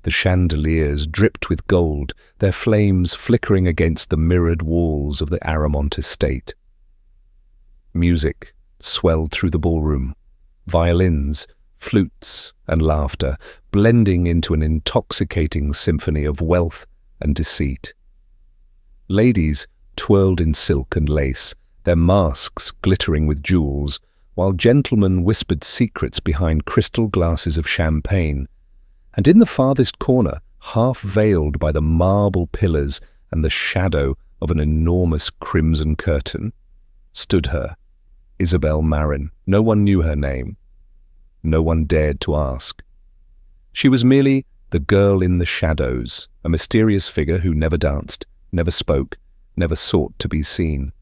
The chandeliers dripped with gold, their flames flickering against the mirrored walls of the Aramont estate. Music swelled through the ballroom, violins, flutes, and laughter, blending into an intoxicating symphony of wealth and deceit. Ladies twirled in silk and lace, their masks glittering with jewels, while gentlemen whispered secrets behind crystal glasses of champagne. And in the farthest corner, half veiled by the marble pillars and the shadow of an enormous crimson curtain, stood her, Isabel Marin. No one knew her name. No one dared to ask. She was merely the girl in the shadows, a mysterious figure who never danced, never spoke, never sought to be seen.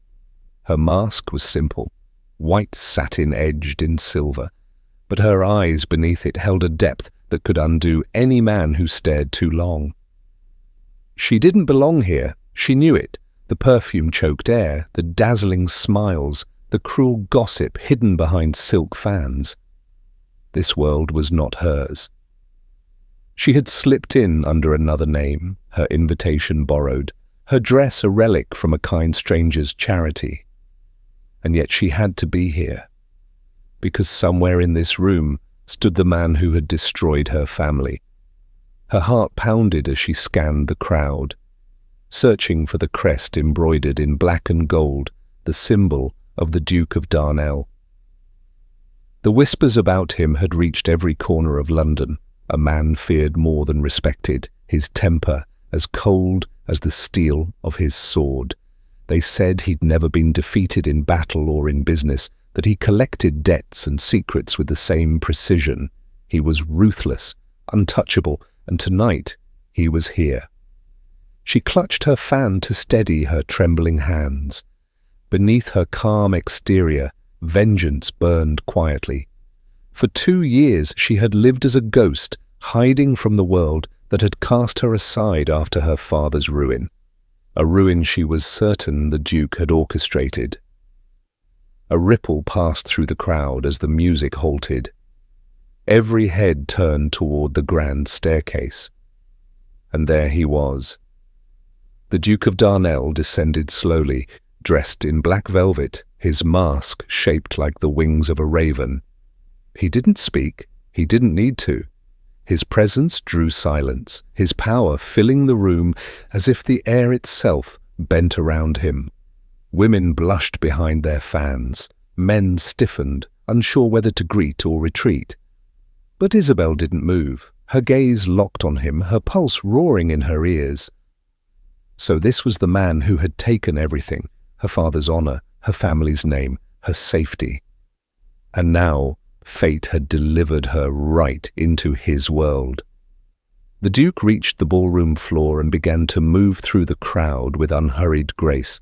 Her mask was simple, white satin edged in silver, but her eyes beneath it held a depth that could undo any man who stared too long. She didn't belong here, she knew it, the perfume-choked air, the dazzling smiles, the cruel gossip hidden behind silk fans. This world was not hers. She had slipped in under another name, her invitation borrowed, her dress a relic from a kind stranger's charity. And yet she had to be here, because somewhere in this room stood the man who had destroyed her family. Her heart pounded as she scanned the crowd, searching for the crest embroidered in black and gold, the symbol of the Duke of Darnell. The whispers about him had reached every corner of London, a man feared more than respected, his temper as cold as the steel of his sword. They said he'd never been defeated in battle or in business, that he collected debts and secrets with the same precision. He was ruthless, untouchable, and tonight he was here. She clutched her fan to steady her trembling hands. Beneath her calm exterior, vengeance burned quietly. For 2 years she had lived as a ghost, hiding from the world that had cast her aside after her father's ruin. A ruin she was certain the Duke had orchestrated. A ripple passed through the crowd as the music halted. Every head turned toward the grand staircase. And there he was. The Duke of Darnell descended slowly, dressed in black velvet, his mask shaped like the wings of a raven. He didn't speak, he didn't need to. His presence drew silence, his power filling the room as if the air itself bent around him. Women blushed behind their fans, men stiffened, unsure whether to greet or retreat. But Isabel didn't move, her gaze locked on him, her pulse roaring in her ears. So this was the man who had taken everything, her father's honor, her family's name, her safety. And now fate had delivered her right into his world. The Duke reached the ballroom floor and began to move through the crowd with unhurried grace.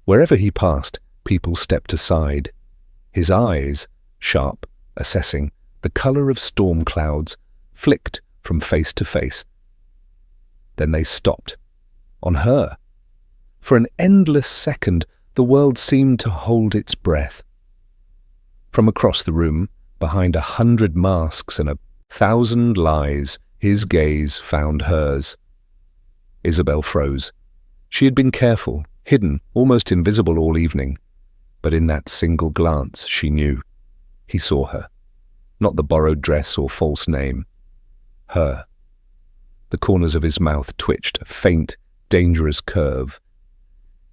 Wherever he passed, people stepped aside. His eyes, sharp, assessing, the color of storm clouds, flicked from face to face. Then they stopped. On her. For an endless second, the world seemed to hold its breath. From across the room, behind 100 masks and 1,000 lies, his gaze found hers. Isabel froze. She had been careful, hidden, almost invisible all evening. But in that single glance, she knew. He saw her. Not the borrowed dress or false name. Her. The corners of his mouth twitched, a faint, dangerous curve.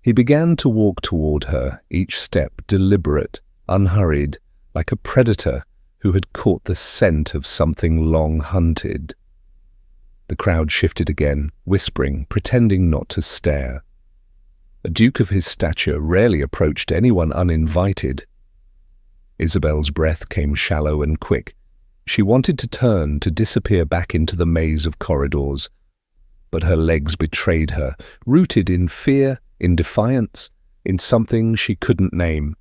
He began to walk toward her, each step deliberate, unhurried, like a predator who had caught the scent of something long hunted. The crowd shifted again, whispering, pretending not to stare. A duke of his stature rarely approached anyone uninvited. Isabel's breath came shallow and quick. She wanted to turn, to disappear back into the maze of corridors. But her legs betrayed her, rooted in fear, in defiance, in something she couldn't name.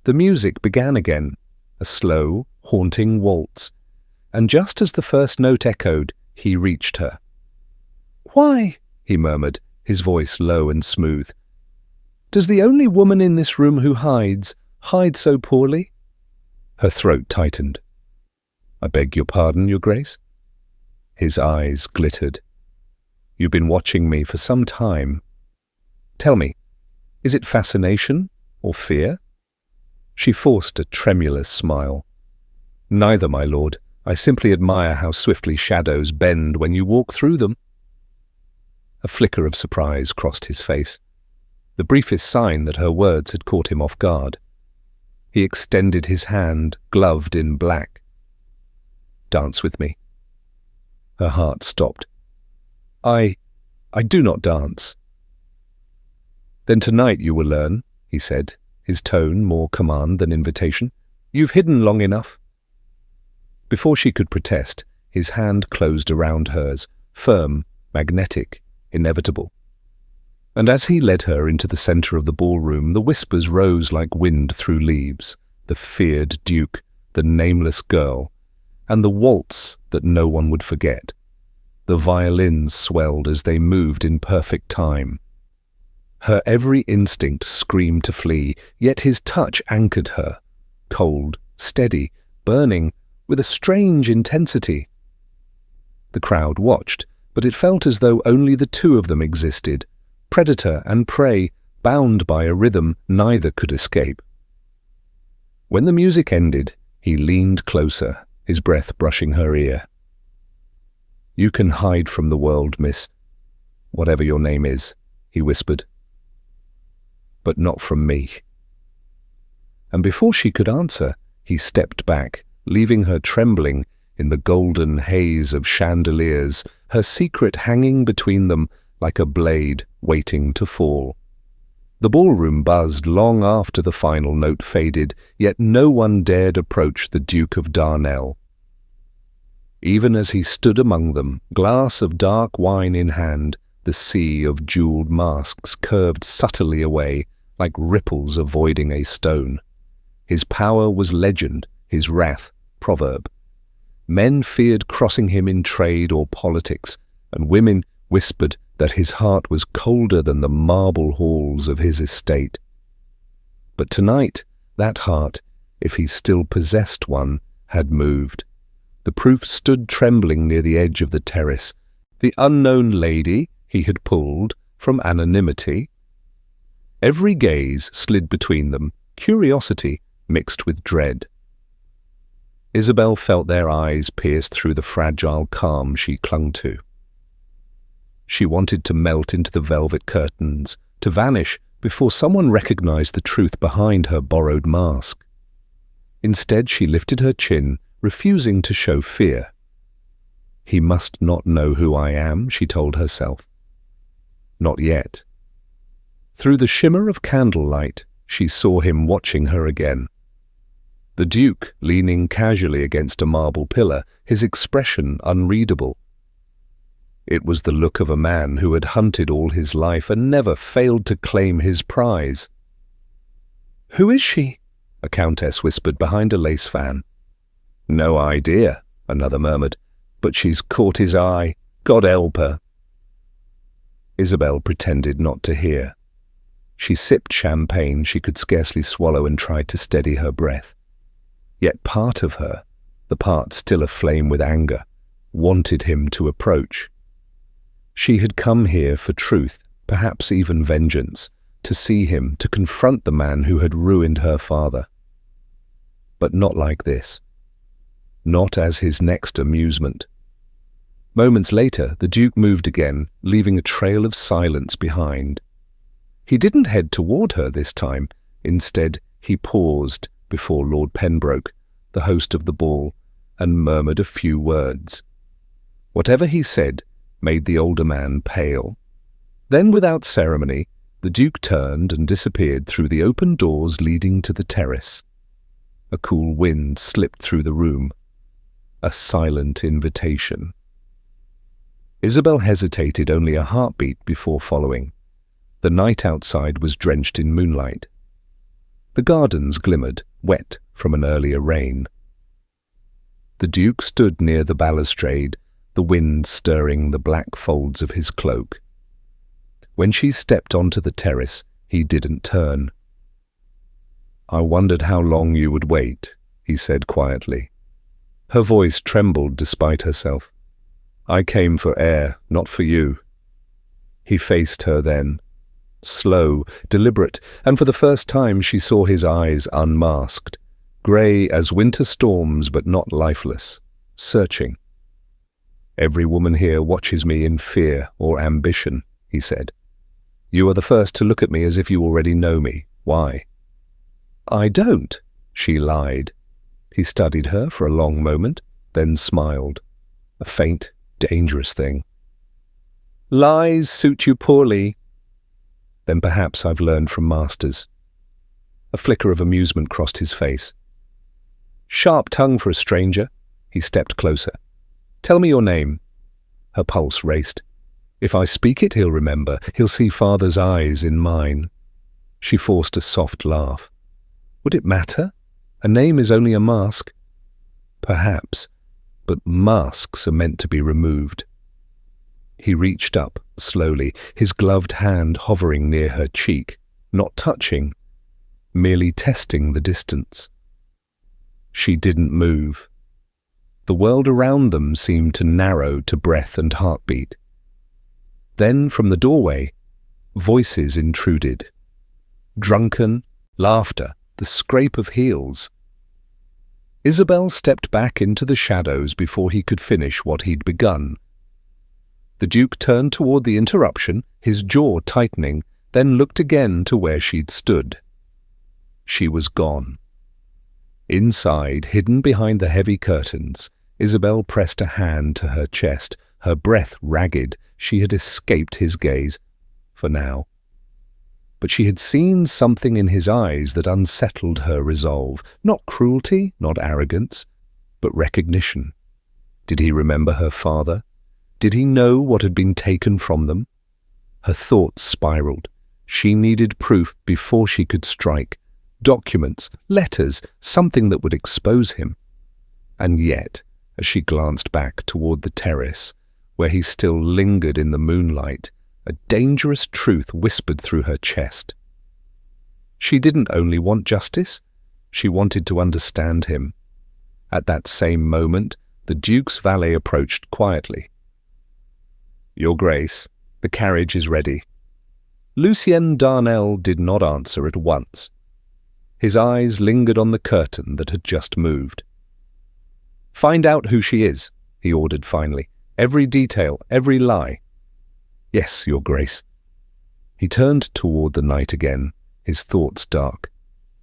The music began again, a slow, haunting waltz, and just as the first note echoed, he reached her. "Why?" he murmured, his voice low and smooth. "Does the only woman in this room who hides, hide so poorly?" Her throat tightened. "I beg your pardon, Your Grace?" His eyes glittered. "You've been watching me for some time. Tell me, is it fascination or fear?" She forced a tremulous smile. "Neither, my lord. I simply admire how swiftly shadows bend when you walk through them." A flicker of surprise crossed his face, the briefest sign that her words had caught him off guard. He extended his hand, gloved in black. "Dance with me." Her heart stopped. I do not dance." "Then tonight you will learn," he said, his tone more command than invitation. "You've hidden long enough." Before she could protest, his hand closed around hers, firm, magnetic, inevitable. And as he led her into the center of the ballroom, the whispers rose like wind through leaves, the feared duke, the nameless girl, and the waltz that no one would forget. The violins swelled as they moved in perfect time. Her every instinct screamed to flee, yet his touch anchored her, cold, steady, burning, with a strange intensity. The crowd watched, but it felt as though only the two of them existed, predator and prey, bound by a rhythm neither could escape. When the music ended, he leaned closer, his breath brushing her ear. "You can hide from the world, miss, whatever your name is," he whispered. "But not from me." And before she could answer, he stepped back, leaving her trembling in the golden haze of chandeliers, her secret hanging between them like a blade waiting to fall. The ballroom buzzed long after the final note faded, yet no one dared approach the Duke of Darnell. Even as he stood among them, glass of dark wine in hand, the sea of jeweled masks curved subtly away, like ripples avoiding a stone. His power was legend, his wrath proverb. Men feared crossing him in trade or politics, and women whispered that his heart was colder than the marble halls of his estate. But tonight, that heart, if he still possessed one, had moved. The proof stood trembling near the edge of the terrace, the unknown lady he had pulled from anonymity. Every gaze slid between them, curiosity mixed with dread. Isabel felt their eyes pierce through the fragile calm she clung to. She wanted to melt into the velvet curtains, to vanish before someone recognized the truth behind her borrowed mask. Instead, she lifted her chin, refusing to show fear. "He must not know who I am," she told herself. Not yet. Through the shimmer of candlelight, she saw him watching her again. The Duke leaning casually against a marble pillar, his expression unreadable. It was the look of a man who had hunted all his life and never failed to claim his prize. "Who is she?" a countess whispered behind a lace fan. "No idea," another murmured, "but she's caught his eye. God help her." Isabel pretended not to hear. She sipped champagne she could scarcely swallow and tried to steady her breath. Yet part of her, the part still aflame with anger, wanted him to approach. She had come here for truth, perhaps even vengeance, to see him, to confront the man who had ruined her father. But not like this. Not as his next amusement. Moments later, the Duke moved again, leaving a trail of silence behind. He didn't head toward her this time. Instead, he paused before Lord Pembroke, the host of the ball, and murmured a few words. Whatever he said made the older man pale. Then, without ceremony, the Duke turned and disappeared through the open doors leading to the terrace. A cool wind slipped through the room. A silent invitation. Isabel hesitated only a heartbeat before following. The night outside was drenched in moonlight. The gardens glimmered, wet from an earlier rain. The Duke stood near the balustrade, the wind stirring the black folds of his cloak. When she stepped onto the terrace, he didn't turn. "I wondered how long you would wait," he said quietly. Her voice trembled despite herself. I came for air, not for you. He faced her then, slow, deliberate, and for the first time she saw his eyes unmasked, grey as winter storms but not lifeless, searching. Every woman here watches me in fear or ambition, he said. You are the first to look at me as if you already know me. Why? I don't, she lied. He studied her for a long moment, then smiled. A faint, dangerous thing. Lies suit you poorly. Then perhaps I've learned from masters. A flicker of amusement crossed his face. Sharp tongue for a stranger. He stepped closer. Tell me your name. Her pulse raced. If I speak it, he'll remember. He'll see father's eyes in mine. She forced a soft laugh. Would it matter? A name is only a mask. Perhaps, but masks are meant to be removed. He reached up, slowly, his gloved hand hovering near her cheek, not touching, merely testing the distance. She didn't move. The world around them seemed to narrow to breath and heartbeat. Then, from the doorway, voices intruded. Drunken, laughter, the scrape of heels. Isabel stepped back into the shadows before he could finish what he'd begun. The Duke turned toward the interruption, his jaw tightening, then looked again to where she'd stood. She was gone. Inside, hidden behind the heavy curtains, Isabel pressed a hand to her chest, her breath ragged. She had escaped his gaze, for now. But she had seen something in his eyes that unsettled her resolve. Not cruelty, not arrogance, but recognition. Did he remember her father? Did he know what had been taken from them? Her thoughts spiraled. She needed proof before she could strike. Documents, letters, something that would expose him. And yet, as she glanced back toward the terrace, where he still lingered in the moonlight, a dangerous truth whispered through her chest. She didn't only want justice, she wanted to understand him. At that same moment, the Duke's valet approached quietly. Your Grace, the carriage is ready. Lucien Darnell did not answer at once. His eyes lingered on the curtain that had just moved. Find out who she is, he ordered finally. Every detail, every lie. Yes, Your Grace. He turned toward the night again, his thoughts dark.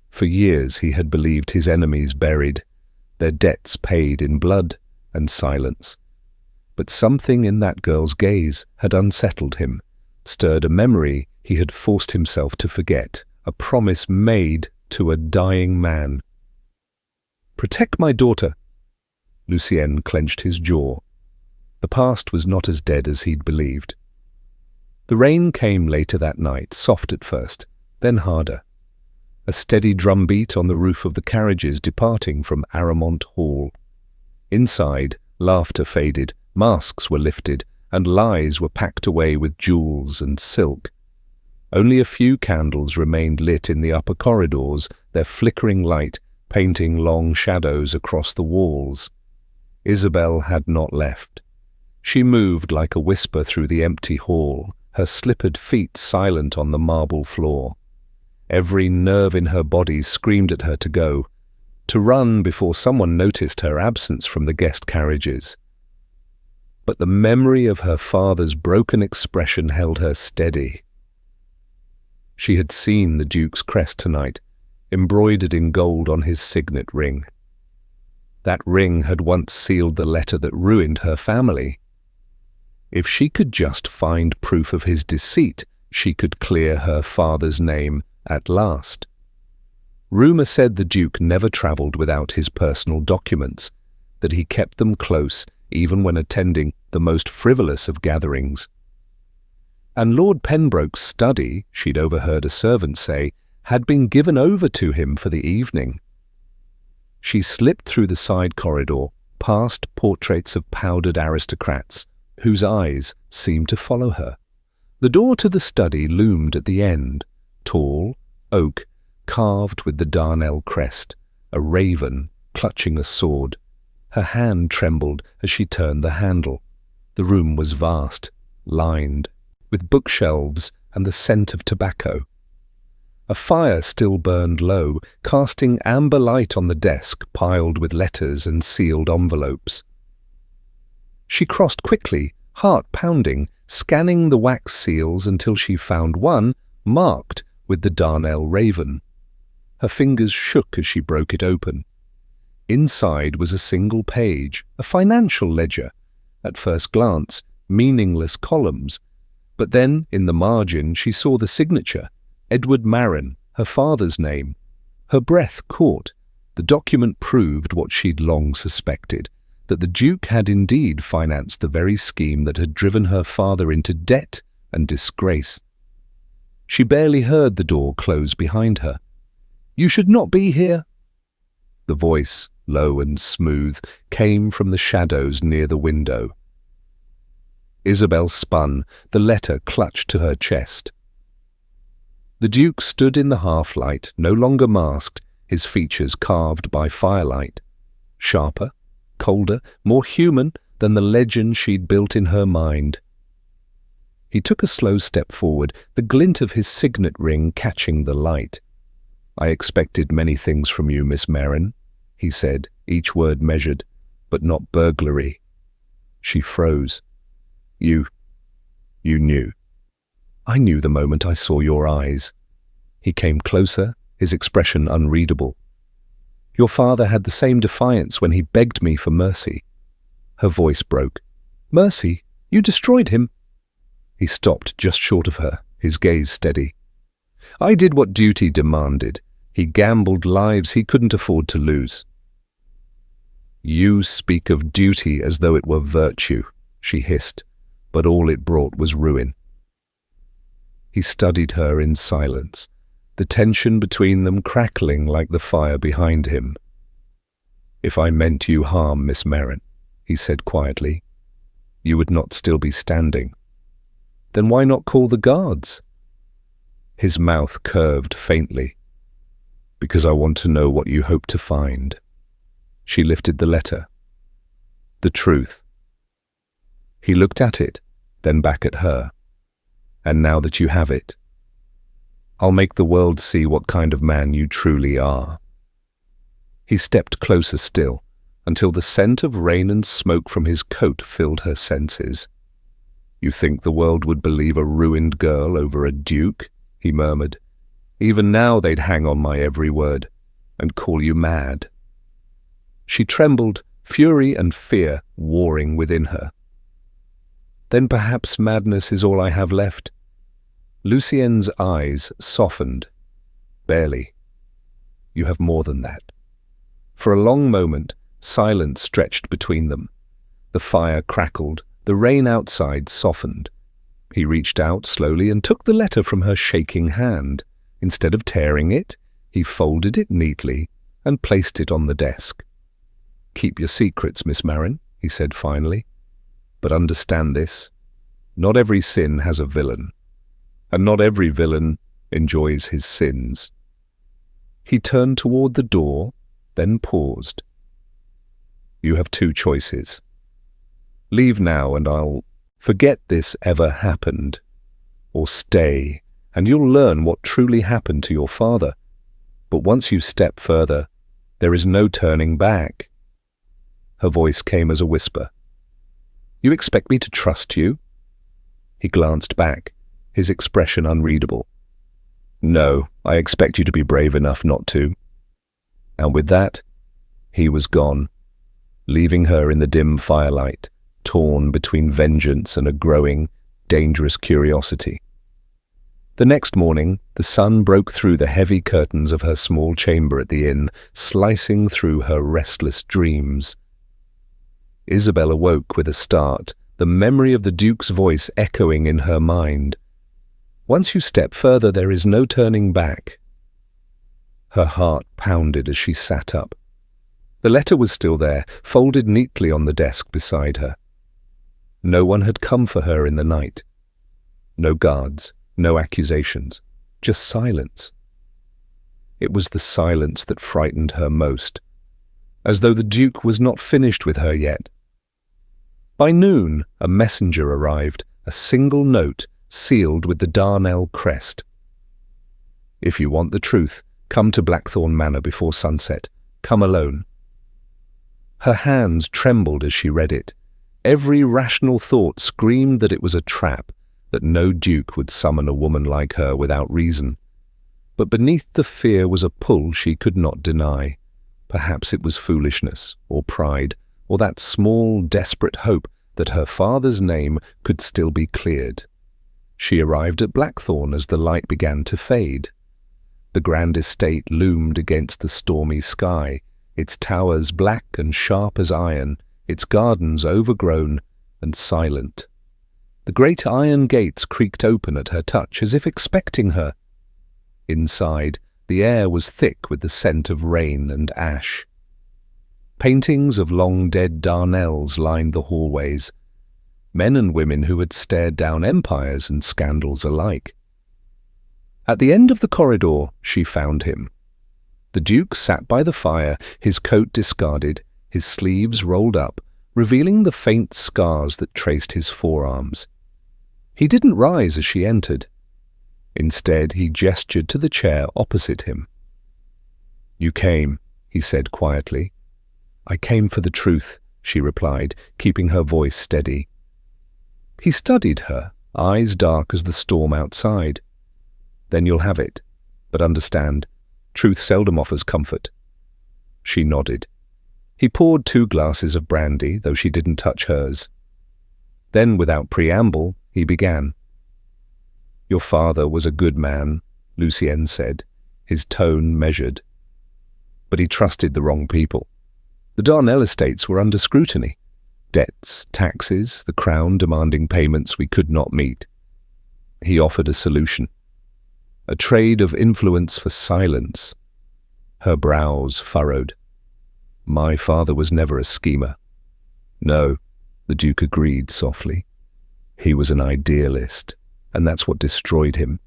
For years he had believed his enemies buried, their debts paid in blood and silence. But something in that girl's gaze had unsettled him, stirred a memory he had forced himself to forget, a promise made to a dying man. Protect my daughter. Lucien clenched his jaw. The past was not as dead as he'd believed. The rain came later that night, soft at first, then harder. A steady drumbeat on the roof of the carriages departing from Aramont Hall. Inside, laughter faded, masks were lifted, and lies were packed away with jewels and silk. Only a few candles remained lit in the upper corridors, their flickering light painting long shadows across the walls. Isabel had not left. She moved like a whisper through the empty hall, her slippered feet silent on the marble floor. Every nerve in her body screamed at her to go, to run before someone noticed her absence from the guest carriages. But the memory of her father's broken expression held her steady. She had seen the Duke's crest tonight, embroidered in gold on his signet ring. That ring had once sealed the letter that ruined her family. If she could just find proof of his deceit, she could clear her father's name at last. Rumour said the Duke never travelled without his personal documents, that he kept them close even when attending the most frivolous of gatherings. And Lord Pembroke's study, she'd overheard a servant say, had been given over to him for the evening. She slipped through the side corridor, past portraits of powdered aristocrats, whose eyes seemed to follow her. The door to the study loomed at the end, tall, oak, carved with the Darnell crest, a raven clutching a sword. Her hand trembled as she turned the handle. The The room was vast, lined, with bookshelves and the scent of tobacco. A fire still burned low, casting amber light on the desk piled with letters and sealed envelopes. She crossed quickly, heart pounding, scanning the wax seals until she found one marked with the Darnell Raven. Her fingers shook as she broke it open. Inside was a single page, a financial ledger. At first glance, meaningless columns. But then, in the margin, she saw the signature, Edward Marin, her father's name. Her breath caught. The document proved what she'd long suspected, that the Duke had indeed financed the very scheme that had driven her father into debt and disgrace. She barely heard the door close behind her. "You should not be here." The voice, low and smooth, came from the shadows near the window. Isabel spun, the letter clutched to her chest. The Duke stood in the half-light, no longer masked, his features carved by firelight. Sharper, colder, more human than the legend she'd built in her mind. He took a slow step forward, the glint of his signet ring catching the light. "I expected many things from you, Miss Marin," he said, each word measured, "but not burglary." She froze. You knew." "I knew the moment I saw your eyes." He came closer, his expression unreadable. "Your father had the same defiance when he begged me for mercy." Her voice broke. "Mercy? You destroyed him?" He stopped just short of her, his gaze steady. "I did what duty demanded. He gambled lives he couldn't afford to lose." "You speak of duty as though it were virtue," she hissed, but all it brought was ruin. He studied her in silence, the tension between them crackling like the fire behind him. "If I meant you harm, Miss Marin," he said quietly, "you would not still be standing." "Then why not call the guards?" His mouth curved faintly. "Because I want to know what you hope to find." She lifted the letter. "The truth." He looked at it, then back at her. "And now that you have it, I'll make the world see what kind of man you truly are." He stepped closer still, until the scent of rain and smoke from his coat filled her senses. "You think the world would believe a ruined girl over a duke?" he murmured. "Even now they'd hang on my every word, and call you mad." She trembled, fury and fear warring within her. "Then perhaps madness is all I have left." Lucien's eyes softened. "Barely. You have more than that." For a long moment, silence stretched between them. The fire crackled, the rain outside softened. He reached out slowly and took the letter from her shaking hand. Instead of tearing it, he folded it neatly and placed it on the desk. "Keep your secrets, Miss Marin," he said finally. "But understand this. Not every sin has a villain, and not every villain enjoys his sins." He turned toward the door, then paused. "You have two choices. Leave now and I'll forget this ever happened, or stay and you'll learn what truly happened to your father. But once you step further, there is no turning back." Her voice came as a whisper. "You expect me to trust you?" He glanced back, his expression unreadable. "No, I expect you to be brave enough not to." And with that, he was gone, leaving her in the dim firelight, torn between vengeance and a growing, dangerous curiosity. The next morning, the sun broke through the heavy curtains of her small chamber at the inn, slicing through her restless dreams. Isabel awoke with a start, the memory of the Duke's voice echoing in her mind. "Once you step further, there is no turning back." Her heart pounded as she sat up. The letter was still there, folded neatly on the desk beside her. No one had come for her in the night. No guards, no accusations, just silence. It was the silence that frightened her most, as though the Duke was not finished with her yet. By noon, a messenger arrived, a single note sealed with the Darnell crest. "If you want the truth, come to Blackthorn Manor before sunset. Come alone." Her hands trembled as she read it. Every rational thought screamed that it was a trap, that no duke would summon a woman like her without reason. But beneath the fear was a pull she could not deny. Perhaps it was foolishness, or pride, or that small, desperate hope that her father's name could still be cleared. She arrived at Blackthorn as the light began to fade. The grand estate loomed against the stormy sky, its towers black and sharp as iron, its gardens overgrown and silent. The great iron gates creaked open at her touch, as if expecting her. Inside, the air was thick with the scent of rain and ash. Paintings of long-dead Darnells lined the hallways, men and women who had stared down empires and scandals alike. At the end of the corridor, she found him. The Duke sat by the fire, his coat discarded, his sleeves rolled up, revealing the faint scars that traced his forearms. He didn't rise as she entered. Instead, he gestured to the chair opposite him. "You came," he said quietly. "I came for the truth," she replied, keeping her voice steady. He studied her, eyes dark as the storm outside. "Then you'll have it. But understand, truth seldom offers comfort." She nodded. He poured 2 glasses of brandy, though she didn't touch hers. Then, without preamble, he began. "Your father was a good man," Lucien said, his tone measured. "But he trusted the wrong people. The Darnell estates were under scrutiny. Debts, taxes, the crown demanding payments we could not meet. He offered a solution. A trade of influence for silence." Her brows furrowed. "My father was never a schemer." "No," the Duke agreed softly. "He was an idealist, and that's what destroyed him.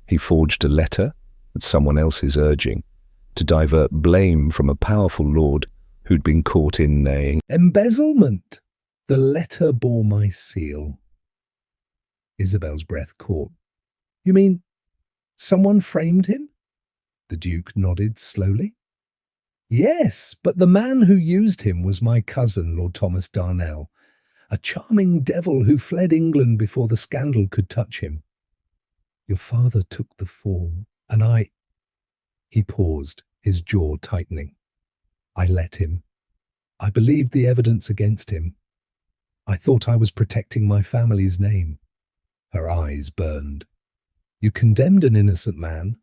He forged a letter at someone else's urging to divert blame from a powerful lord who'd been caught in embezzlement. The letter bore my seal." Isabel's breath caught. "You mean someone framed him?" The Duke nodded slowly. "Yes, but the man who used him was my cousin, Lord Thomas Darnell, a charming devil who fled England before the scandal could touch him. Your father took the fall, and I—" He paused, his jaw tightening. "I let him. I believed the evidence against him. I thought I was protecting my family's name." Her eyes burned. "You condemned an innocent man."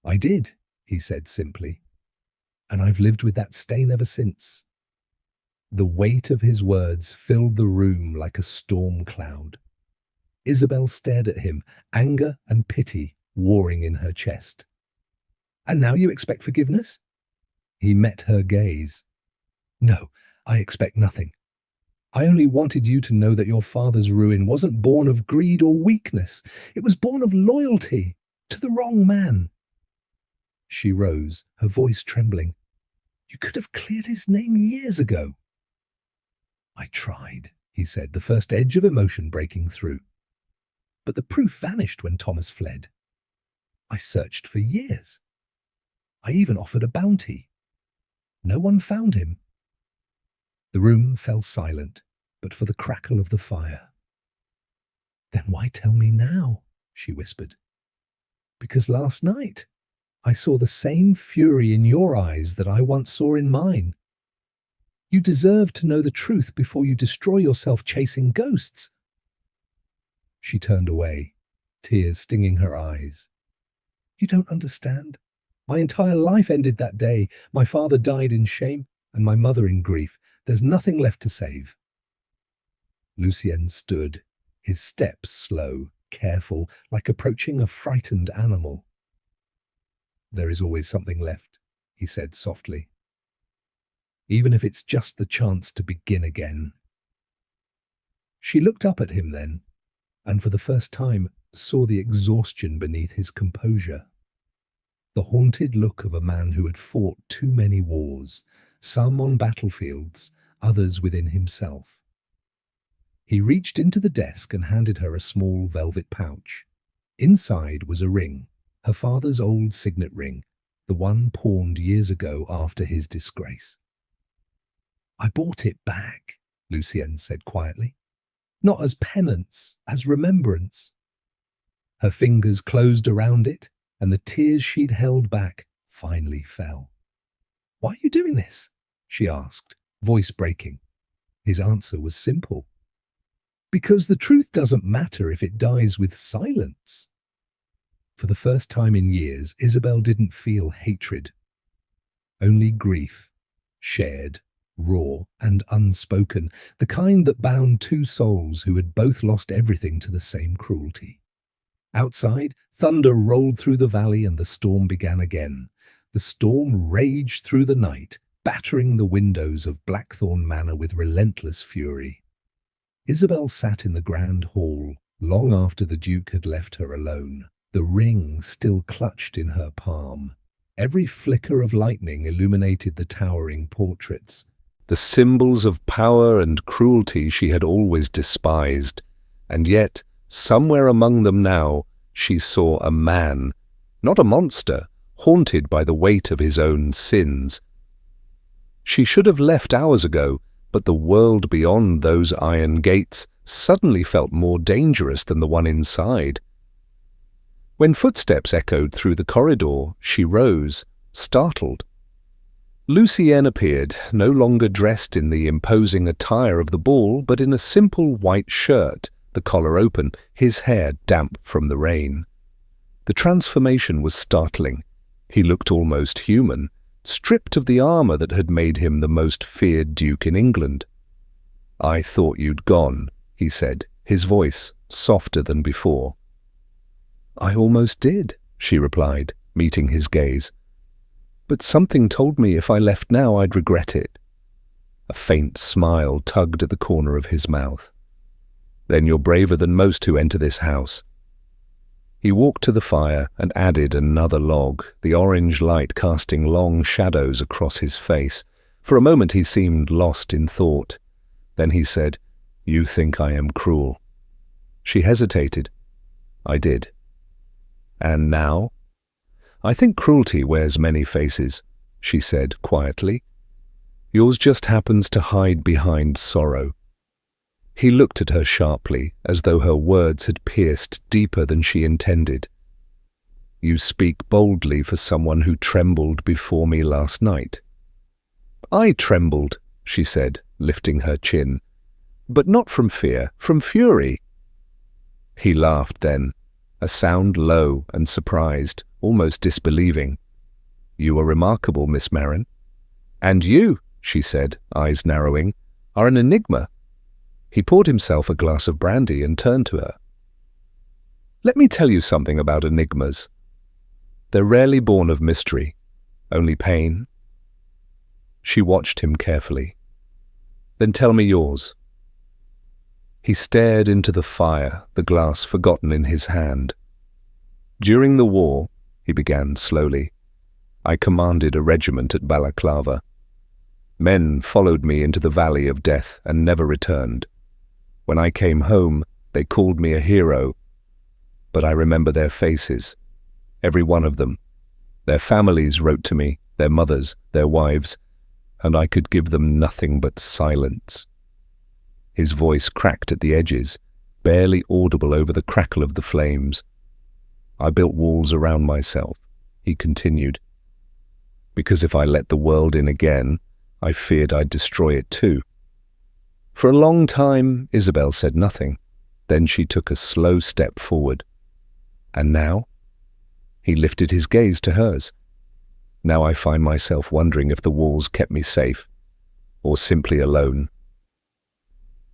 "I did," he said simply. "And I've lived with that stain ever since." The weight of his words filled the room like a storm cloud. Isabel stared at him, anger and pity warring in her chest. "And now you expect forgiveness?" He met her gaze. "No, I expect nothing. I only wanted you to know that your father's ruin wasn't born of greed or weakness. It was born of loyalty to the wrong man." She rose, her voice trembling. "You could have cleared his name years ago." "I tried," he said, the first edge of emotion breaking through. "But the proof vanished when Thomas fled. I searched for years. I even offered a bounty. No one found him." The room fell silent, but for the crackle of the fire. "Then why tell me now?" she whispered. "Because last night I saw the same fury in your eyes that I once saw in mine. You deserve to know the truth before you destroy yourself chasing ghosts." She turned away, tears stinging her eyes. "You don't understand. My entire life ended that day. My father died in shame, and my mother in grief. There's nothing left to save." Lucien stood, his steps slow, careful, like approaching a frightened animal. "There is always something left," he said softly. "Even if it's just the chance to begin again." She looked up at him then, and for the first time saw the exhaustion beneath his composure. The haunted look of a man who had fought too many wars, some on battlefields, others within himself. He reached into the desk and handed her a small velvet pouch. Inside was a ring, her father's old signet ring, the one pawned years ago after his disgrace. "I bought it back," Lucienne said quietly. "Not as penance, as remembrance." Her fingers closed around it, and the tears she'd held back finally fell. "Why are you doing this?" she asked, voice breaking. His answer was simple. "Because the truth doesn't matter if it dies with silence." For the first time in years, Isabel didn't feel hatred. Only grief, shared, raw, and unspoken, the kind that bound two souls who had both lost everything to the same cruelty. Outside, thunder rolled through the valley and the storm began again. The storm raged through the night, battering the windows of Blackthorn Manor with relentless fury. Isabel sat in the grand hall, long after the Duke had left her alone, the ring still clutched in her palm. Every flicker of lightning illuminated the towering portraits, the symbols of power and cruelty she had always despised, and yet, somewhere among them now, she saw a man, not a monster, haunted by the weight of his own sins. She should have left hours ago, but the world beyond those iron gates suddenly felt more dangerous than the one inside. When footsteps echoed through the corridor, she rose, startled. Lucienne appeared, no longer dressed in the imposing attire of the ball, but in a simple white shirt, the collar open, his hair damp from the rain. The transformation was startling. He looked almost human, stripped of the armour that had made him the most feared duke in England. "I thought you'd gone," he said, his voice softer than before. "I almost did," she replied, meeting his gaze. "But something told me if I left now I'd regret it." A faint smile tugged at the corner of his mouth. "Then you're braver than most who enter this house." He walked to the fire and added another log, the orange light casting long shadows across his face. For a moment he seemed lost in thought. Then he said, "You think I am cruel." She hesitated. "I did." "And now?" "I think cruelty wears many faces," she said quietly. "Yours just happens to hide behind sorrow." He looked at her sharply, as though her words had pierced deeper than she intended. "You speak boldly for someone who trembled before me last night." "I trembled," she said, lifting her chin. "But not from fear, from fury." He laughed then, a sound low and surprised, almost disbelieving. "You are remarkable, Miss Marin." "And you," she said, eyes narrowing, "are an enigma." He poured himself a glass of brandy and turned to her. "Let me tell you something about enigmas. They're rarely born of mystery, only pain." She watched him carefully. "Then tell me yours." He stared into the fire, the glass forgotten in his hand. "During the war," he began slowly, "I commanded a regiment at Balaclava. Men followed me into the valley of death and never returned. When I came home, they called me a hero. But I remember their faces, every one of them. Their families wrote to me, their mothers, their wives, and I could give them nothing but silence." His voice cracked at the edges, barely audible over the crackle of the flames. "I built walls around myself," he continued, "because if I let the world in again, I feared I'd destroy it too." For a long time, Isabel said nothing. Then she took a slow step forward. "And now?" He lifted his gaze to hers. "Now I find myself wondering if the walls kept me safe, or simply alone."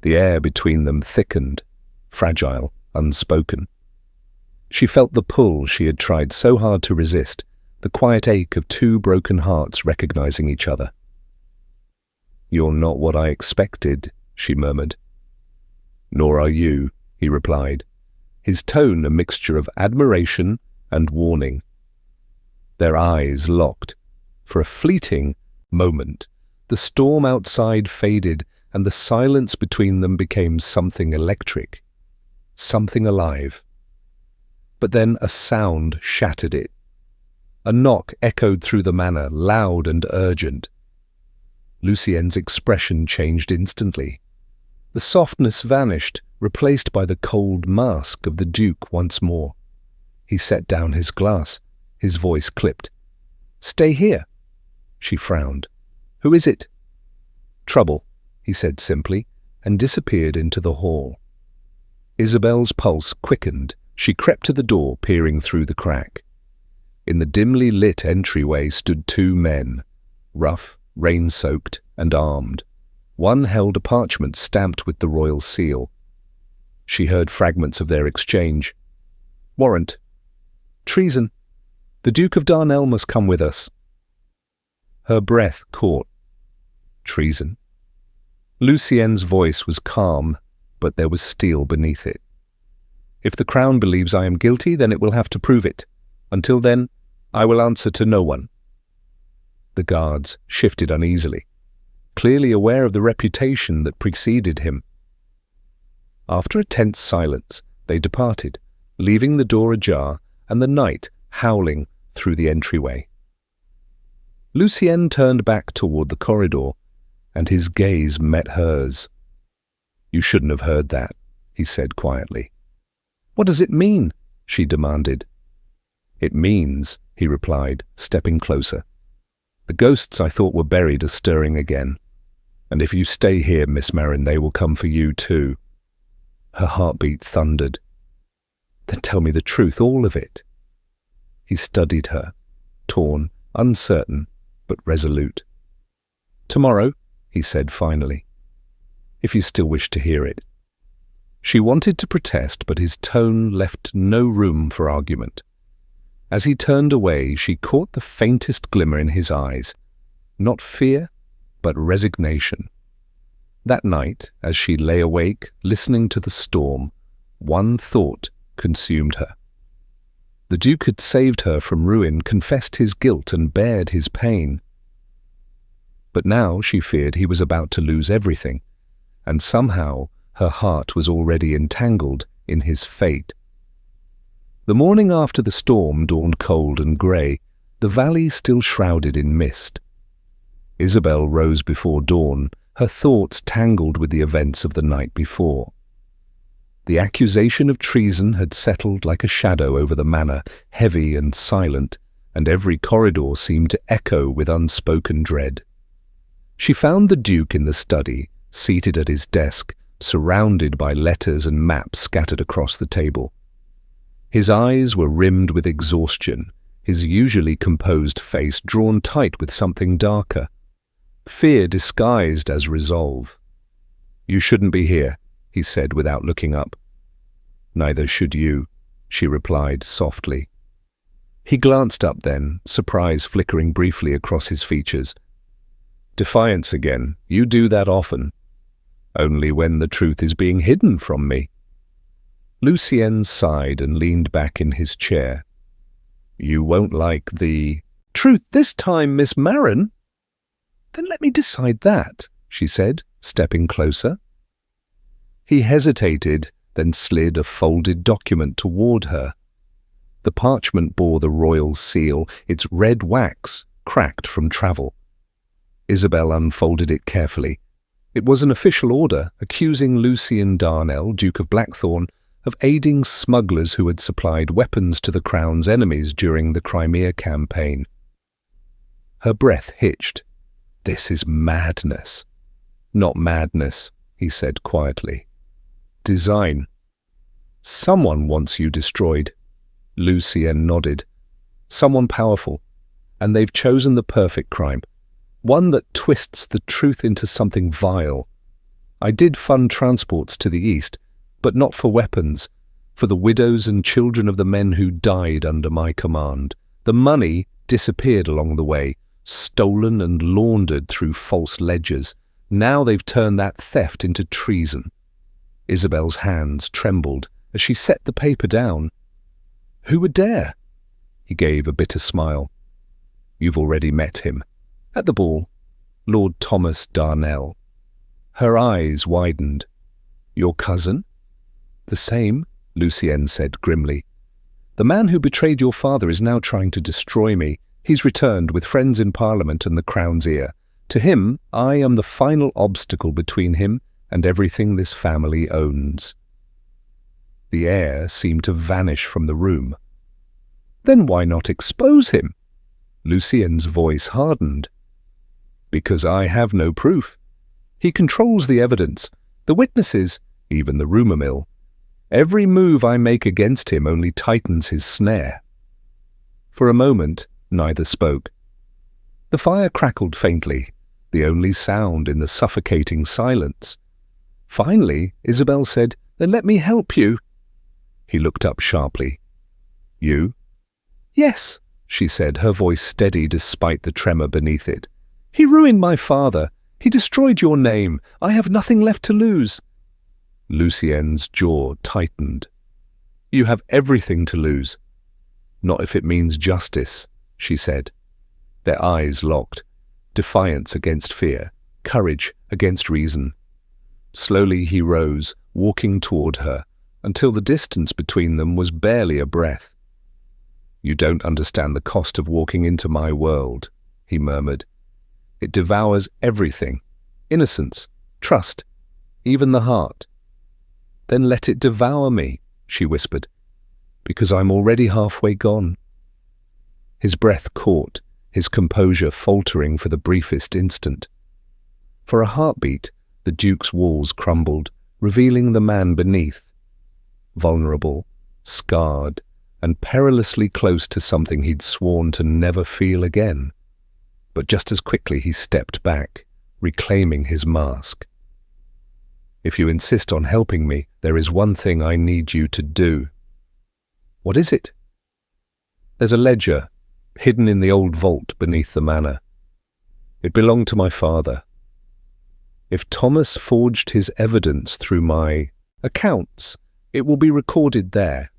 The air between them thickened, fragile, unspoken. She felt the pull she had tried so hard to resist, the quiet ache of two broken hearts recognizing each other. "You're not what I expected," she murmured. "Nor are you," he replied, his tone a mixture of admiration and warning. Their eyes locked. For a fleeting moment, the storm outside faded, and the silence between them became something electric, something alive. But then a sound shattered it. A knock echoed through the manor, loud and urgent. Lucien's expression changed instantly. The softness vanished, replaced by the cold mask of the Duke once more. He set down his glass. His voice clipped. "Stay here." She frowned. "Who is it?" "Trouble," he said simply, and disappeared into the hall. Isabel's pulse quickened. She crept to the door, peering through the crack. In the dimly lit entryway stood two men, rough, rain-soaked, and armed. One held a parchment stamped with the royal seal. She heard fragments of their exchange. "Warrant. Treason. The Duke of Darnell must come with us." Her breath caught. Treason. Lucien's voice was calm, but there was steel beneath it. "If the Crown believes I am guilty, then it will have to prove it. Until then, I will answer to no one." The guards shifted uneasily, clearly aware of the reputation that preceded him. After a tense silence, they departed, leaving the door ajar and the night howling through the entryway. Lucien turned back toward the corridor, and his gaze met hers. "You shouldn't have heard that," he said quietly. "What does it mean?" she demanded. "It means," he replied, stepping closer, "the ghosts I thought were buried are stirring again. And if you stay here, Miss Marin, they will come for you too." Her heartbeat thundered. "Then tell me the truth, all of it." He studied her, torn, uncertain, but resolute. "Tomorrow," he said finally, "if you still wish to hear it." She wanted to protest, but his tone left no room for argument. As he turned away, she caught the faintest glimmer in his eyes, not fear, but resignation. That night, as she lay awake, listening to the storm, one thought consumed her. The Duke had saved her from ruin, confessed his guilt, and bared his pain. But now she feared he was about to lose everything, and somehow her heart was already entangled in his fate. The morning after the storm dawned cold and grey, the valley still shrouded in mist. Isabel rose before dawn, her thoughts tangled with the events of the night before. The accusation of treason had settled like a shadow over the manor, heavy and silent, and every corridor seemed to echo with unspoken dread. She found the Duke in the study, seated at his desk, surrounded by letters and maps scattered across the table. His eyes were rimmed with exhaustion, his usually composed face drawn tight with something darker. Fear disguised as resolve. "You shouldn't be here," he said without looking up. "Neither should you," she replied softly. He glanced up then, surprise flickering briefly across his features. "Defiance again. You do that often." "Only when the truth is being hidden from me." Lucien sighed and leaned back in his chair. "You won't like the truth this time, Miss Marin." "Then let me decide that," she said, stepping closer. He hesitated, then slid a folded document toward her. The parchment bore the royal seal, its red wax cracked from travel. Isabel unfolded it carefully. It was an official order accusing Lucien Darnell, Duke of Blackthorn, of aiding smugglers who had supplied weapons to the Crown's enemies during the Crimea campaign. Her breath hitched. "This is madness." "Not madness," he said quietly. "Design. Someone wants you destroyed." Lucien nodded. "Someone powerful, and they've chosen the perfect crime. One that twists the truth into something vile. I did fund transports to the east, but not for weapons, for the widows and children of the men who died under my command. The money disappeared along the way, stolen and laundered through false ledgers. Now they've turned that theft into treason." Isabel's hands trembled as she set the paper down. "Who would dare?" He gave a bitter smile. "You've already met him. At the ball. Lord Thomas Darnell." Her eyes widened. Your cousin? The same, Lucienne said grimly. The man who betrayed your father is now trying to destroy me. He's returned with friends in Parliament and the Crown's ear. To him, I am the final obstacle between him and everything this family owns. The air seemed to vanish from the room. Then why not expose him? Lucienne's voice hardened. Because I have no proof. He controls the evidence, the witnesses, even the rumour mill. Every move I make against him only tightens his snare. For a moment, neither spoke. The fire crackled faintly, the only sound in the suffocating silence. Finally, Isabel said, "Then let me help you." He looked up sharply. You? Yes, she said, her voice steady despite the tremor beneath it. He ruined my father. He destroyed your name. I have nothing left to lose. Lucienne's jaw tightened. You have everything to lose. Not if it means justice, she said. Their eyes locked. Defiance against fear, courage against reason. Slowly he rose, walking toward her, until the distance between them was barely a breath. You don't understand the cost of walking into my world, he murmured. It devours everything, innocence, trust, even the heart. Then let it devour me, she whispered, because I'm already halfway gone. His breath caught, his composure faltering for the briefest instant. For a heartbeat, the Duke's walls crumbled, revealing the man beneath. Vulnerable, scarred, and perilously close to something he'd sworn to never feel again. But just as quickly he stepped back, reclaiming his mask. If you insist on helping me, there is one thing I need you to do. What is it? There's a ledger, hidden in the old vault beneath the manor. It belonged to my father. If Thomas forged his evidence through my accounts, it will be recorded there.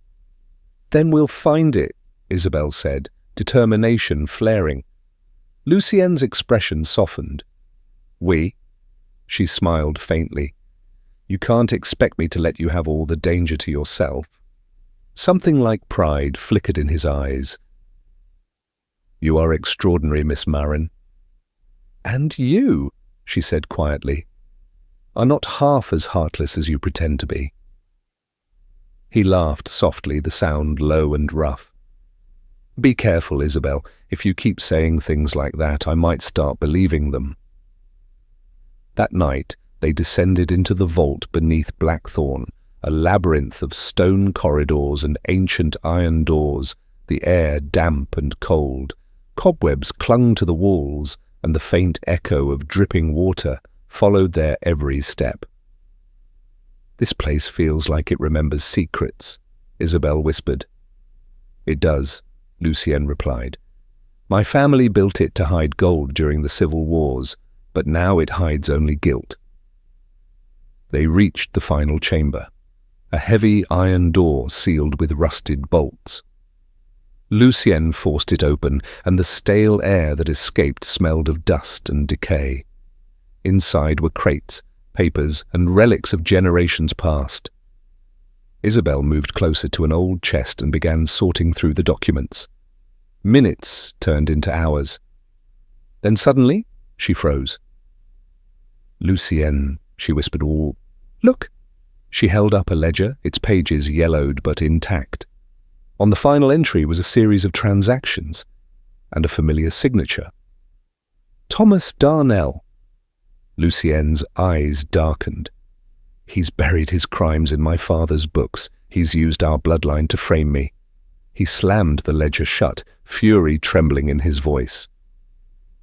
Then we'll find it, Isabel said, determination flaring. Lucienne's expression softened. We? She smiled faintly. You can't expect me to let you have all the danger to yourself. Something like pride flickered in his eyes. You are extraordinary, Miss Marin. And you, she said quietly, are not half as heartless as you pretend to be. He laughed softly, the sound low and rough. Be careful, Isabel. If you keep saying things like that, I might start believing them. That night, they descended into the vault beneath Blackthorn, a labyrinth of stone corridors and ancient iron doors, the air damp and cold. Cobwebs clung to the walls, and the faint echo of dripping water followed their every step. This place feels like it remembers secrets, Isabel whispered. It does, Lucienne replied. My family built it to hide gold during the civil wars, but now it hides only guilt. They reached the final chamber, a heavy iron door sealed with rusted bolts. Lucienne forced it open, and the stale air that escaped smelled of dust and decay. Inside were crates, papers, and relics of generations past. Isabel moved closer to an old chest and began sorting through the documents. Minutes turned into hours. Then suddenly, she froze. Lucienne, she whispered, all. Look! She held up a ledger, its pages yellowed but intact. On the final entry was a series of transactions and a familiar signature. Thomas Darnell. Lucienne's eyes darkened. He's buried his crimes in my father's books. He's used our bloodline to frame me. He slammed the ledger shut, fury trembling in his voice.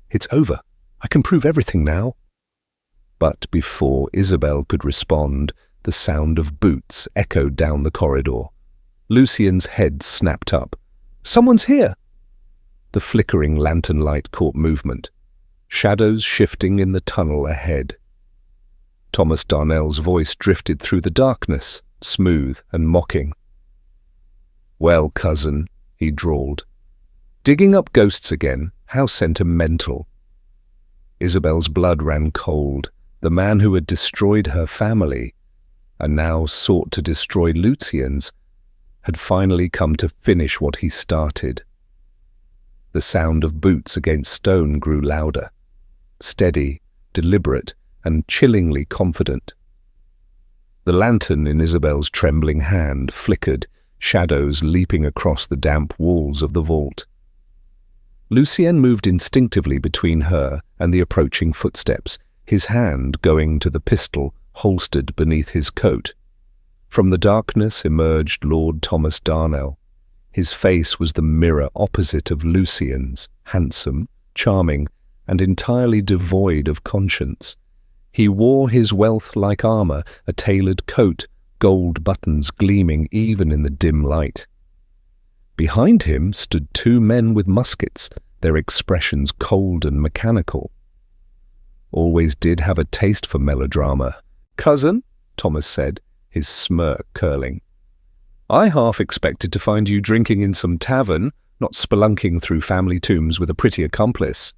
It's over. I can prove everything now. But before Isabel could respond, the sound of boots echoed down the corridor. Lucienne's head snapped up. Someone's here! The flickering lantern light caught movement, shadows shifting in the tunnel ahead. Thomas Darnell's voice drifted through the darkness, smooth and mocking. Well, cousin, he drawled. Digging up ghosts again? How sentimental. Isabel's blood ran cold. The man who had destroyed her family and now sought to destroy Lucien's had finally come to finish what he started. The sound of boots against stone grew louder, steady, deliberate, and chillingly confident. The lantern in Isabel's trembling hand flickered, shadows leaping across the damp walls of the vault. Lucien moved instinctively between her and the approaching footsteps, his hand going to the pistol holstered beneath his coat. From the darkness emerged Lord Thomas Darnell. His face was the mirror opposite of Lucien's, handsome, charming, and entirely devoid of conscience. He wore his wealth-like armor, a tailored coat, gold buttons gleaming even in the dim light. Behind him stood two men with muskets, their expressions cold and mechanical. Always did have a taste for melodrama. "Cousin," Thomas said, his smirk curling. "I half expected to find you drinking in some tavern, not spelunking through family tombs with a pretty accomplice."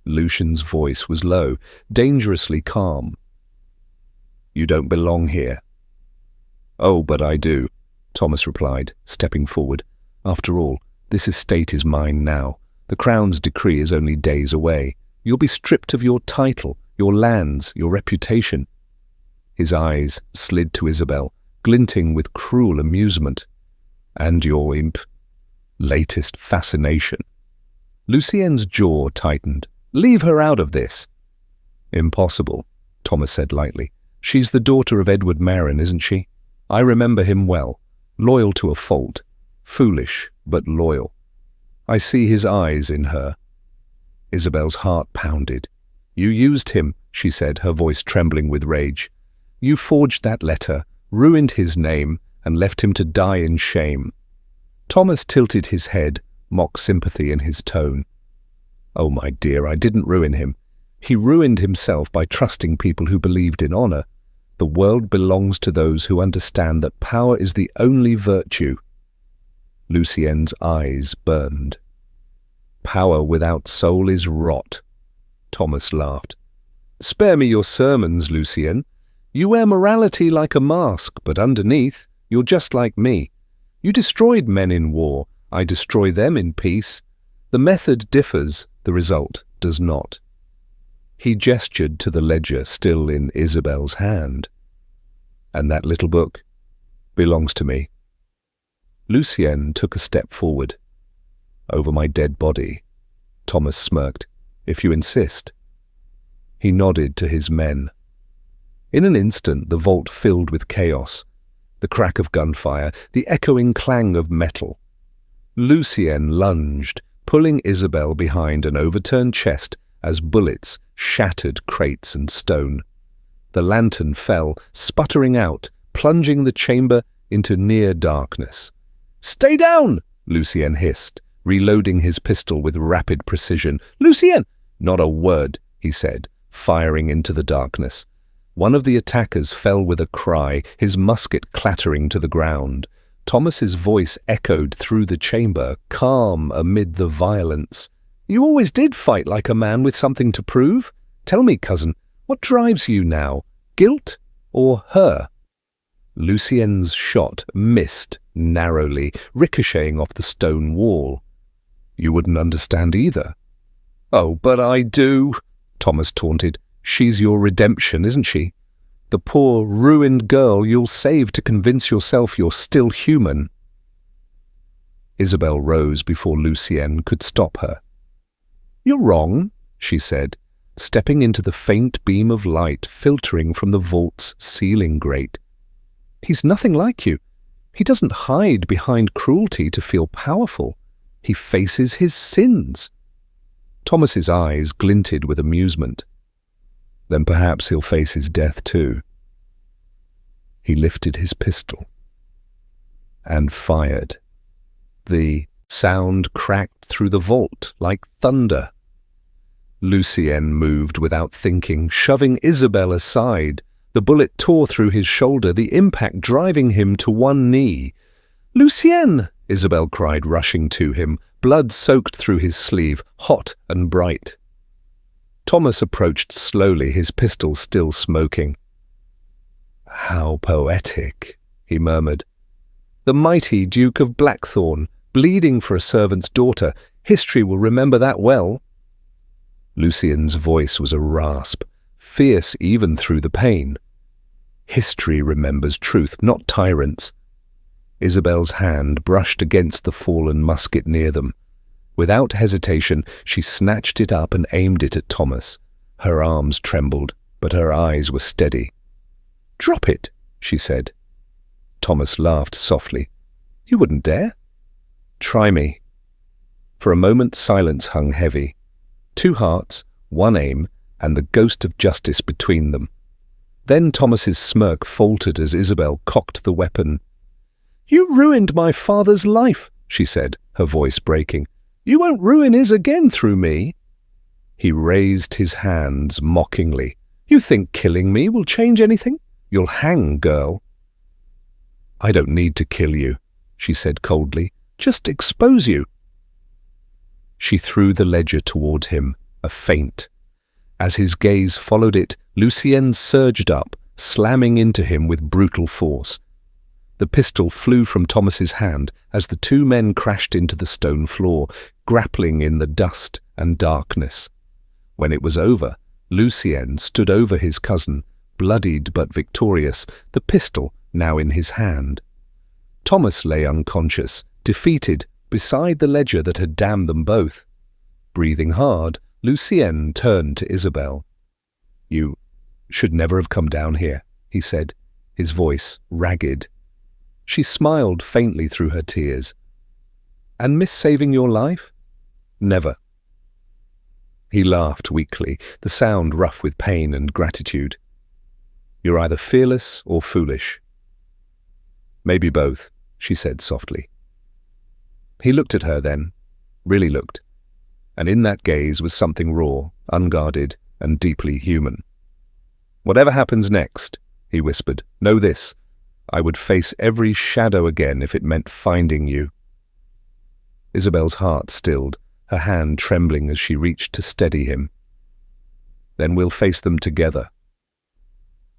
Lucien's voice was low, dangerously calm. "You don't belong here." "Oh, but I do," Thomas replied, stepping forward. "After all, this estate is mine now. The Crown's decree is only days away. You'll be stripped of your title, your lands, your reputation." His eyes slid to Isabel, glinting with cruel amusement. "And your latest fascination." Lucien's jaw tightened. "Leave her out of this." "Impossible," Thomas said lightly. "She's the daughter of Edward Marin, isn't she? I remember him well, loyal to a fault, foolish but loyal. I see his eyes in her." Isabel's heart pounded. "You used him," she said, her voice trembling with rage. "You forged that letter, ruined his name, and left him to die in shame." Thomas tilted his head, mock sympathy in his tone. "Oh, my dear, I didn't ruin him. He ruined himself by trusting people who believed in honor. The world belongs to those who understand that power is the only virtue." Lucien's eyes burned. "Power without soul is rot," Thomas laughed. "Spare me your sermons, Lucien. You wear morality like a mask, but underneath, you're just like me. You destroyed men in war. I destroy them in peace. The method differs, the result does not." He gestured to the ledger still in Isabel's hand. "And that little book belongs to me." Lucien took a step forward. "Over my dead body," Thomas smirked. "If you insist." He nodded to his men. In an instant the vault filled with chaos, the crack of gunfire, the echoing clang of metal. Lucien lunged, pulling Isabel behind an overturned chest as bullets shattered crates and stone. The lantern fell, sputtering out, plunging the chamber into near darkness. "Stay down!" Lucien hissed, reloading his pistol with rapid precision. "Lucien!" "Not a word," he said, firing into the darkness. One of the attackers fell with a cry, his musket clattering to the ground. Thomas's voice echoed through the chamber, calm amid the violence. "You always did fight like a man with something to prove. Tell me, cousin, what drives you now? Guilt or her?" Lucien's shot missed narrowly, ricocheting off the stone wall. "You wouldn't understand either." "Oh, but I do," Thomas taunted. "She's your redemption, isn't she? The poor, ruined girl you'll save to convince yourself you're still human." Isabel rose before Lucien could stop her. "You're wrong," she said, stepping into the faint beam of light filtering from the vault's ceiling grate. "He's nothing like you. He doesn't hide behind cruelty to feel powerful. He faces his sins." Thomas's eyes glinted with amusement. "Then perhaps he'll face his death too." He lifted his pistol and fired. The sound cracked through the vault like thunder. Lucien moved without thinking, shoving Isabel aside. The bullet tore through his shoulder, the impact driving him to one knee. "Lucien!" Isabel cried, rushing to him, blood soaked through his sleeve, hot and bright. Thomas approached slowly, his pistol still smoking. "How poetic," he murmured. "The mighty Duke of Blackthorn, bleeding for a servant's daughter. History will remember that well." Lucien's voice was a rasp, fierce even through the pain. "History remembers truth, not tyrants." Isabel's hand brushed against the fallen musket near them. Without hesitation, she snatched it up and aimed it at Thomas. Her arms trembled, but her eyes were steady. "Drop it," she said. Thomas laughed softly. "You wouldn't dare?" "Try me." For a moment silence hung heavy. 2 hearts, 1 aim, and the ghost of justice between them. Then Thomas's smirk faltered as Isabel cocked the weapon. "You ruined my father's life," she said, her voice breaking. "You won't ruin his again through me." He raised his hands mockingly. "You think killing me will change anything? You'll hang, girl." "I don't need to kill you," she said coldly. "Just expose you." She threw the ledger toward him, a feint. As his gaze followed it, Lucienne surged up, slamming into him with brutal force. The pistol flew from Thomas's hand as the 2 men crashed into the stone floor, grappling in the dust and darkness. When it was over, Lucienne stood over his cousin, bloodied but victorious, the pistol now in his hand. Thomas lay unconscious, defeated, beside the ledger that had damned them both. Breathing hard, Lucienne turned to Isabel. "You should never have come down here," he said, his voice ragged. She smiled faintly through her tears. "And miss saving your life?" "Never." He laughed weakly, the sound rough with pain and gratitude. "You're either fearless or foolish." "Maybe both," she said softly. He looked at her then, really looked, and in that gaze was something raw, unguarded, and deeply human. "Whatever happens next," he whispered, "know this. I would face every shadow again if it meant finding you." Isabel's heart stilled, her hand trembling as she reached to steady him. "Then we'll face them together."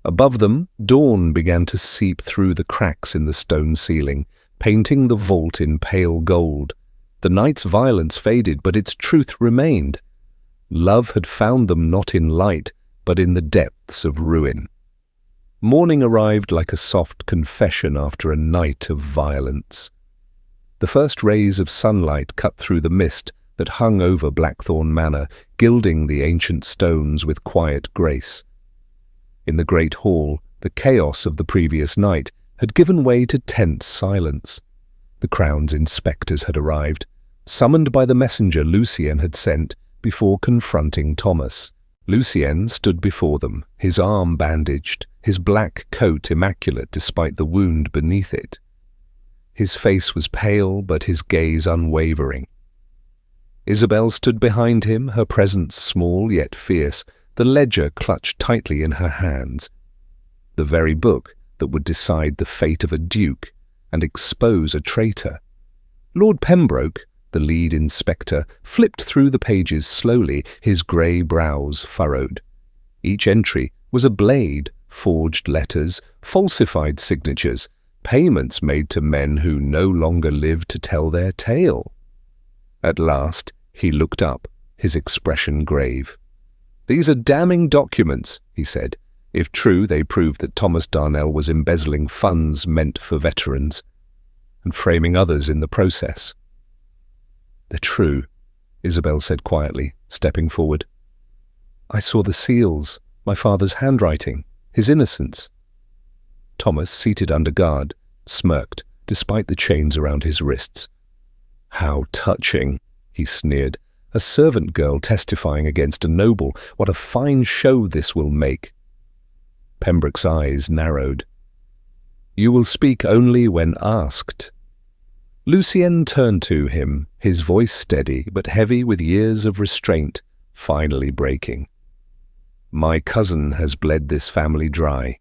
Above them, dawn began to seep through the cracks in the stone ceiling, painting the vault in pale gold. The night's violence faded, but its truth remained. Love had found them not in light, but in the depths of ruin. Morning arrived like a soft confession after a night of violence. The first rays of sunlight cut through the mist that hung over Blackthorn Manor, gilding the ancient stones with quiet grace. In the great hall, the chaos of the previous night had given way to tense silence. The Crown's inspectors had arrived, summoned by the messenger Lucien had sent before confronting Thomas. Lucien stood before them, his arm bandaged, his black coat immaculate despite the wound beneath it. His face was pale, but his gaze unwavering. Isabel stood behind him, her presence small yet fierce, the ledger clutched tightly in her hands. The very book that would decide the fate of a duke and expose a traitor. Lord Pembroke, the lead inspector, flipped through the pages slowly, his grey brows furrowed. Each entry was a blade, forged letters, falsified signatures, payments made to men who no longer lived to tell their tale. At last, he looked up, his expression grave. "These are damning documents," he said. "If true, they prove that Thomas Darnell was embezzling funds meant for veterans and framing others in the process." "They're true," Isabel said quietly, stepping forward. "I saw the seals, my father's handwriting, his innocence." Thomas, seated under guard, smirked, despite the chains around his wrists. "How touching," he sneered. "A servant girl testifying against a noble. What a fine show this will make." Pembroke's eyes narrowed. "You will speak only when asked." Lucien turned to him, his voice steady but heavy with years of restraint, finally breaking. "My cousin has bled this family dry.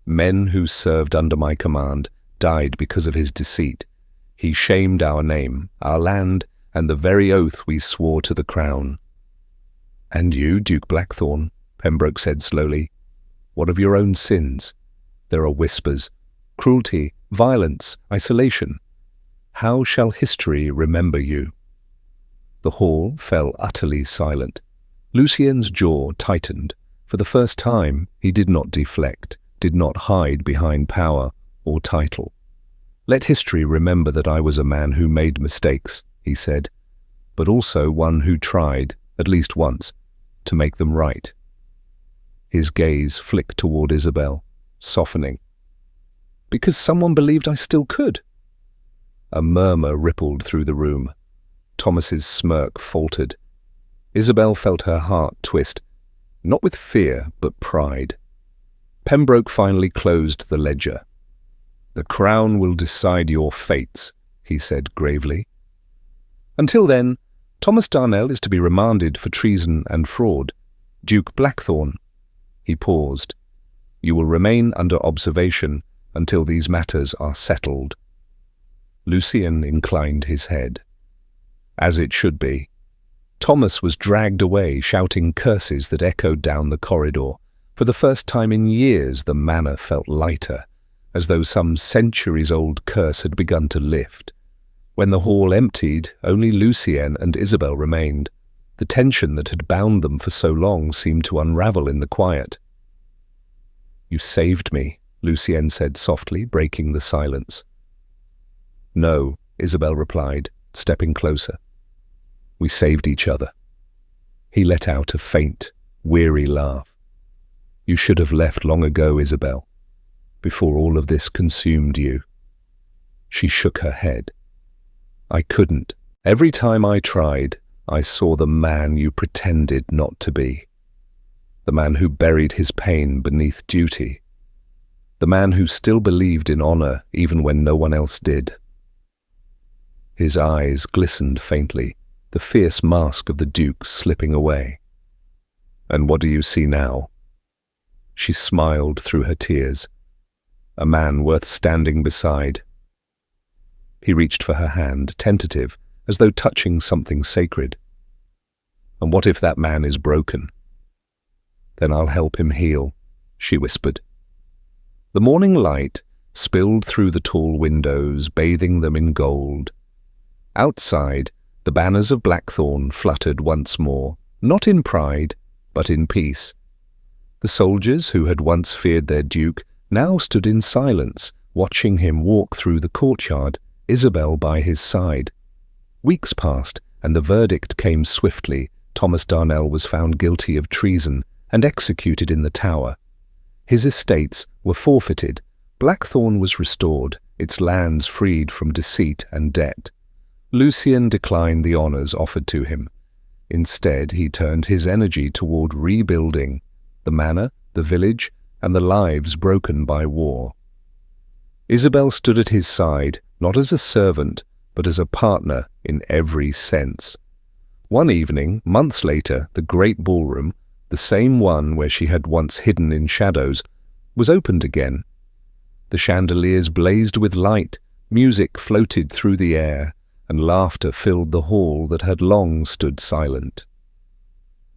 Men who served under my command died because of his deceit. He shamed our name, our land, and the very oath we swore to the Crown." "And you, Duke Blackthorne," Pembroke said slowly, "what of your own sins? There are whispers, cruelty, violence, isolation. How shall history remember you?" The hall fell utterly silent. Lucien's jaw tightened. For the first time, he did not deflect, did not hide behind power or title. "Let history remember that I was a man who made mistakes," he said, "but also one who tried, at least once, to make them right." His gaze flicked toward Isabel, softening. "Because someone believed I still could." A murmur rippled through the room. Thomas's smirk faltered. Isabel felt her heart twist, not with fear, but pride. Pembroke finally closed the ledger. "The crown will decide your fates," he said gravely. "Until then, Thomas Darnell is to be remanded for treason and fraud. Duke Blackthorne," he paused, "you will remain under observation until these matters are settled." Lucien inclined his head. As it should be. Thomas was dragged away, shouting curses that echoed down the corridor. For the first time in years, the manor felt lighter, as though some centuries-old curse had begun to lift. When the hall emptied, only Lucien and Isabel remained. The tension that had bound them for so long seemed to unravel in the quiet. "You saved me," Lucien said softly, breaking the silence. "No," Isabel replied, stepping closer. "We saved each other." He let out a faint, weary laugh. "You should have left long ago, Isabel, before all of this consumed you." She shook her head. "I couldn't. Every time I tried, I saw the man you pretended not to be. The man who buried his pain beneath duty. The man who still believed in honor even when no one else did." His eyes glistened faintly, the fierce mask of the Duke slipping away. "And what do you see now?" She smiled through her tears. "A man worth standing beside." He reached for her hand, tentative, as though touching something sacred. "And what if that man is broken?" "Then I'll help him heal," she whispered. The morning light spilled through the tall windows, bathing them in gold. Outside, the banners of Blackthorne fluttered once more, not in pride, but in peace. The soldiers who had once feared their duke now stood in silence, watching him walk through the courtyard, Isabel by his side. Weeks passed, and the verdict came swiftly. Thomas Darnell was found guilty of treason and executed in the Tower. His estates were forfeited. Blackthorne was restored, its lands freed from deceit and debt. Lucien declined the honours offered to him. Instead, he turned his energy toward rebuilding the manor, the village, and the lives broken by war. Isabel stood at his side, not as a servant, but as a partner in every sense. One evening, months later, the great ballroom, the same one where she had once hidden in shadows, was opened again. The chandeliers blazed with light, music floated through the air, and laughter filled the hall that had long stood silent.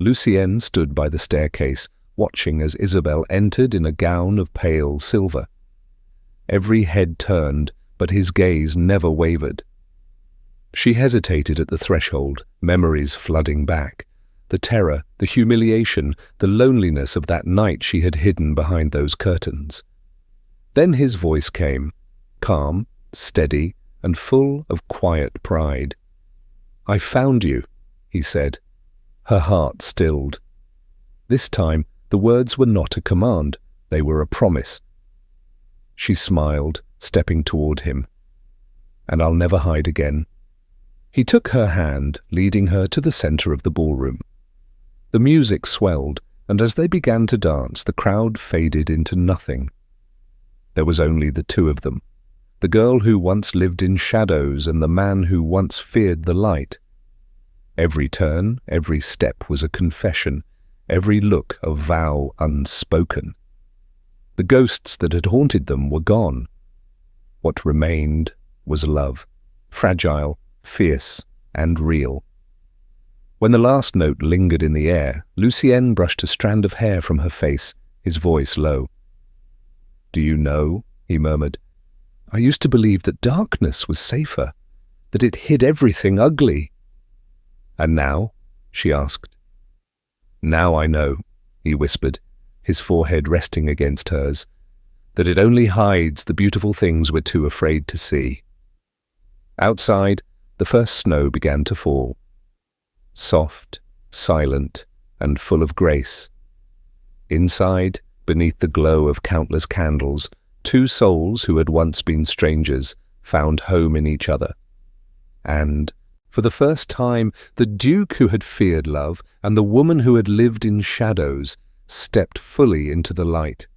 Lucien stood by the staircase, watching as Isabel entered in a gown of pale silver. Every head turned, but his gaze never wavered. She hesitated at the threshold, memories flooding back. The terror, the humiliation, the loneliness of that night she had hidden behind those curtains. Then his voice came, calm, steady, and full of quiet pride. "I found you," he said. Her heart stilled. This time, the words were not a command, they were a promise. She smiled, stepping toward him. "And I'll never hide again." He took her hand, leading her to the center of the ballroom. The music swelled, and as they began to dance, the crowd faded into nothing. There was only the two of them, the girl who once lived in shadows and the man who once feared the light. Every turn, every step was a confession, every look a vow unspoken. The ghosts that had haunted them were gone. What remained was love, fragile, fierce, and real. When the last note lingered in the air, Lucienne brushed a strand of hair from her face, his voice low. "Do you know," he murmured, "I used to believe that darkness was safer, that it hid everything ugly." "And now?" she asked. "Now I know," he whispered, his forehead resting against hers, "that it only hides the beautiful things we're too afraid to see." Outside, the first snow began to fall. Soft, silent, and full of grace. Inside, beneath the glow of countless candles, two souls who had once been strangers found home in each other. And, for the first time, the Duke who had feared love and the woman who had lived in shadows stepped fully into the light.